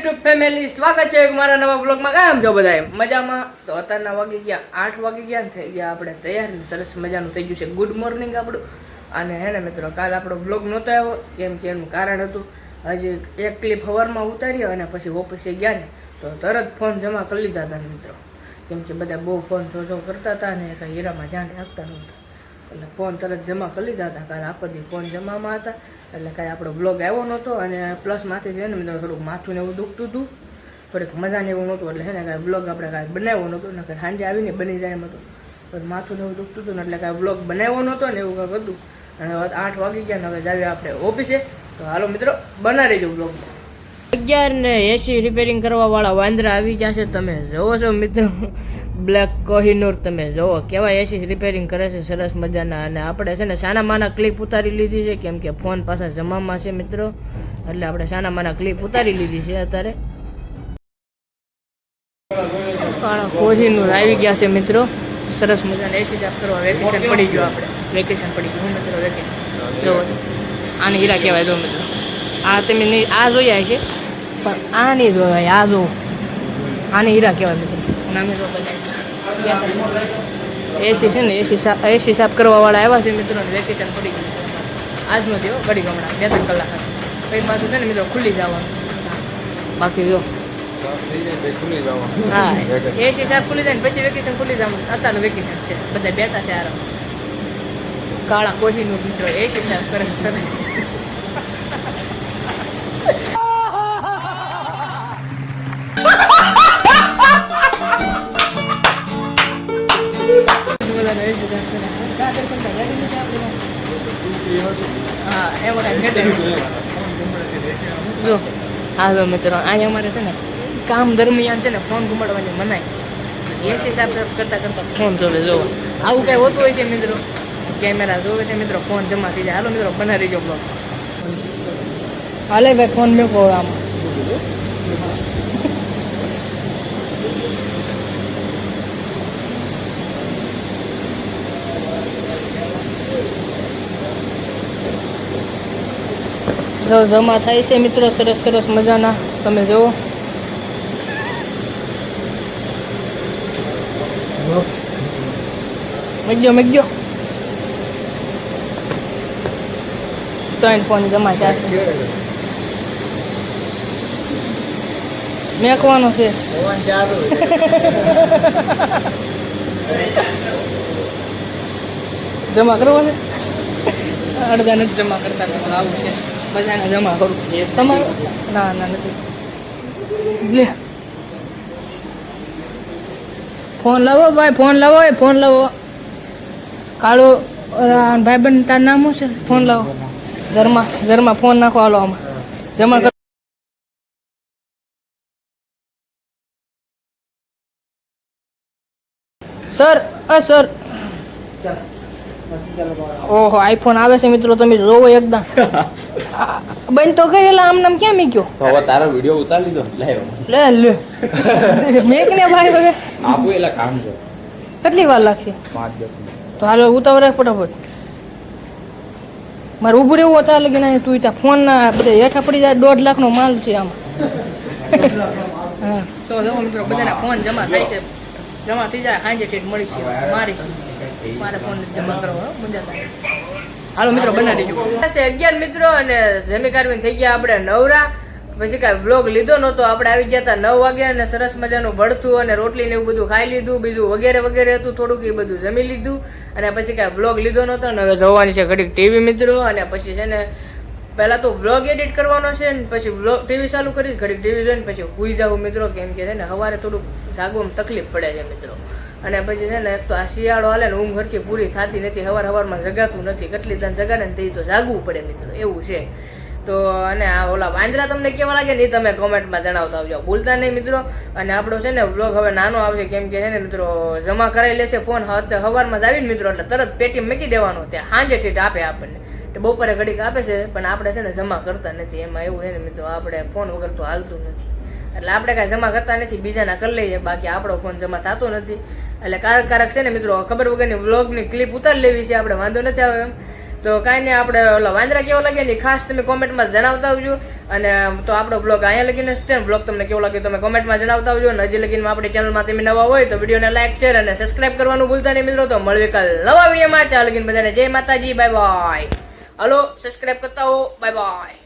YouTube family, સ્વાગત છે મારા નવા બ્લોગમાં. કેમ છો બધા? મજામાં? તો અત્યારના વાગી ગયા 8 વાગી ગયા ને થઈ ગયા આપણે તૈયાર ને સરસ મજાનું થઈ ગયું છે ગુડ મોર્નિંગ આપણું. અને હે ને મિત્રો, કાલ આપણો બ્લોગ નહોતો આવ્યો કેમ કે એનું કારણ હતું હજી એક ક્લિપ સવારમાં ઉતાર્યો અને પછી ઓફિસે ગયા ને તો તરત ફોન જમા કરી લીધા હતા મિત્રો, કેમ કે બધા બહુ ફોન જો કરતા હતા ને કંઈ હીરામાં ધ્યાન રાખતા નહોતા એટલે ફોન તરત જમા કરી લીધા હતા. કાલે આખો દી ફોન જમામાં હતા એટલે કાંઈ આપણો બ્લોગ આવ્યો નહોતો. અને પ્લસ માથે છે ને મિત્રો થોડુંક માથું ને એવું દુખતું હતું, થોડીક મજા ને એવું નહોતું એટલે છે ને કાંઈ બ્લોગ આપણે કાંઈ બનાવ્યો નહોતો ને સાંજે આવીને બની જાય એમ હતું, પણ માથું ને એવું દુખતું હતું ને એટલે કાંઈ બ્લોગ બનાવ્યો નહોતો ને એવું કાંઈક હતું. અને 8 વાગી ગયા ને હવે જાવીએ આપણે ઓફિસે. તો હાલો મિત્રો, બના રહેજો બ્લોગમાં. 11:80 રિપેરિંગ કરવાવાળા વાંદરા આવી ગયા છે. તમે જોવો છો મિત્રો, બ્લેક કોહિનૂર તમે જોવો કેવા એસી રિપેરિંગ કરે છે સરસ મજાના. અને આપણે છે ને સાના માના ક્લિપ ઉતારી લીધી છે કેમ કે ફોન પાછા જમામાં છે મિત્રો, એટલે આપણે સાના માના ક્લિપ ઉતારી લીધી છે. અત્યારે કોહિનૂર આવી ગયા છે મિત્રો, સરસ મજાના એસી સાફ કરવા. વેકેશન પડી ગયું, આપણે વેકેશન પડી ગયું મિત્રો, વેકેશન જોવો આને હીરા કહેવાય. જો મિત્રો, આ તમે નહીં આ જોયા છે પણ આ નહીં જોવાય, આ જો આને હીરા કહેવાય મિત્રો. નામે જો એસી છે ને એસી સાફ કરવાવાળા આવ્યા છે મિત્રો, વેકેશન પડી ગયું આજનો જેવો ઘડી હમણાં 2-3 કલાક પછી પાછું છે ને મિત્રો ખુલ્લી જવાનું. બાકી જો હા એસી સાફ ખુલ્લી જાય ને પછી વેકેશન ખુલ્લી જવાનું. અત્યારનું વેકેશન છે, બધા બેઠા છે આરામ. કાળા કોહીનું મિત્રો એસી સાફ કરે છે સરસ. જો હા જો મિત્રો, અહીંયા અમારે છે ને કામ દરમિયાન છે ને ફોન ઘુમાડવાની મનાય છે. એસી સાફ કરતા કરતા ફોન જોવે. જોવો આવું કાંઈ હોતું હોય છે મિત્રો, કેમેરા જોવે છે મિત્રો, ફોન જમા થઈ જાય. હાલો મિત્રો, બનાવી ગયો બ્લોગ. હાલે ભાઈ ફોન મેકો આમાં. જમા થાય છે મિત્રો સરસ સરસ મજાના, તમે જુઓ. મગજો ત્રણ ફોન જમા થયા. મેકવાનો છે જમા કરવો છે. અડધા નથી જમા કરતા, આવું છે બધાને જમા કરું. તમારું ના નથી. લે ફોન લાવો ભાઈ, ફોન લાવો, ફોન લાવો. કાળો ભાઈબંધ તાર નામ શું છે? ફોન લાવો. ઘરમાં ફોન નાખો. હાલો આમાં જમા કરો. સર સર ઓહો આઈફોન આવે છે મિત્રો, તમે જોવો એકદમ. બંધ તો કરેલા આમ નામ ક્યાં મીક્યો? હવે તારો વિડિયો ઉતાર લીધો. લે મેક ને ભાઈ હવે આપો એલા કામ છે. કેટલી વાર લાગશે? 5-10 મિનિટ. તો હાલો ઉતાવળ રાખ ફટાફટ. મારે ઊભું રહેવું અત્યારે લગી ના તું ત્યાં ફોન ના બધા હેઠા પડી જાય. 1.5 લાખનો માલ છે આમાં. હા તો જો મિત્રો, બધાના ફોન જમા થાય છે. જમા થઈ જાય સાંજે ઠેઠ મળી છે મારે ફોન જમા કરવો મજા થાય. હાલો મિત્રો, બનાવી દેજો. 11 મિત્રો અને જમી કારવીને થઈ ગયા આપણે નવરા. પછી કાંઈ વ્લોગ લીધો નહોતો, આપણે આવી ગયા હતા 9 વાગ્યા અને સરસ મજાનું ભળતું અને રોટલી ને એવું બધું ખાઈ લીધું, બીજું વગેરે વગેરે હતું થોડુંક, એ બધું જમી લીધું. અને પછી કાંઈ વ્લોગ લીધો નહોતો ને હવે જોવાની છે ઘડીક ટીવી મિત્રો. અને પછી છે ને પહેલાં તો વ્લોગ એડિટ કરવાનો છે ને પછી વ્લોગ ટીવી ચાલુ કરીશ, ઘડીક ટીવી જોઈને પછી સૂઈ જાઉં મિત્રો, કેમ કે છે ને સવારે થોડુંક જાગવામાં તકલીફ પડે છે મિત્રો. અને પછી છે ને એક તો આ શિયાળો હાલે ને ઊંઘ હરખી પૂરી થતી નથી, સવારમાં જગાતું નથી. કેટલી દાન જગાડે ને તે તો જાગવું પડે મિત્રો, એવું છે. તો અને આ ઓલા વાંદરા તમને કેવા લાગે ને એ તમે કોમેન્ટમાં જણાવતા આવજો, ભૂલતા નહીં મિત્રો. અને આપણો છે ને વ્લોગ હવે નાનો આવશે કેમ કે છે ને મિત્રો જમા કરાવી લેશે ફોન સવારમાં જ આવીને મિત્રો, એટલે તરત પેટીએમ મૂકી દેવાનો. ત્યાં સાંજે ઠીક આપે આપણને, બપોરે ઘડીક આપે છે પણ આપણે છે ને જમા કરતા નથી. એમાં એવું છે ને મિત્રો, આપણે ફોન વગર તો હાલતું નથી. એટલે આપણે કાંઈ જમા કરતા નથી, બીજાના કરી લઈએ, બાકી આપણો ફોન જમા થતો નથી. એટલે કારક છે ને મિત્રો, ખબર વગરની વ્લોગની ક્લિપ ઉતારી લેવી છે આપણે, વાંધો નથી આવે એમ. તો કાંઈ નહીં, આપણે ઓલા વાંદરા કેવો લાગે ને ખાસ તમે કોમેન્ટમાં જણાવતા આવજો. અને તો આપણો બ્લોગ અહીંયા લગીને છે. બ્લોગ તમને કેવો લાગ્યો તમે કોમેન્ટમાં જણાવતા આવજો. અને હજી લગીને આપણી ચેનલમાં તમે નવા હોય તો વિડીયોને લાઈક શેર અને સબસ્ક્રાઇબ કરવાનું ભૂલતા નહીં મિત્રો. તો મળીએ કાલ નવા વિડીયોમાં. ત્યાં લગીને બધાને જય માતાજી, બાય બાય. હાલો સબસ્ક્રાઇબ કરતા હો, બાય બાય.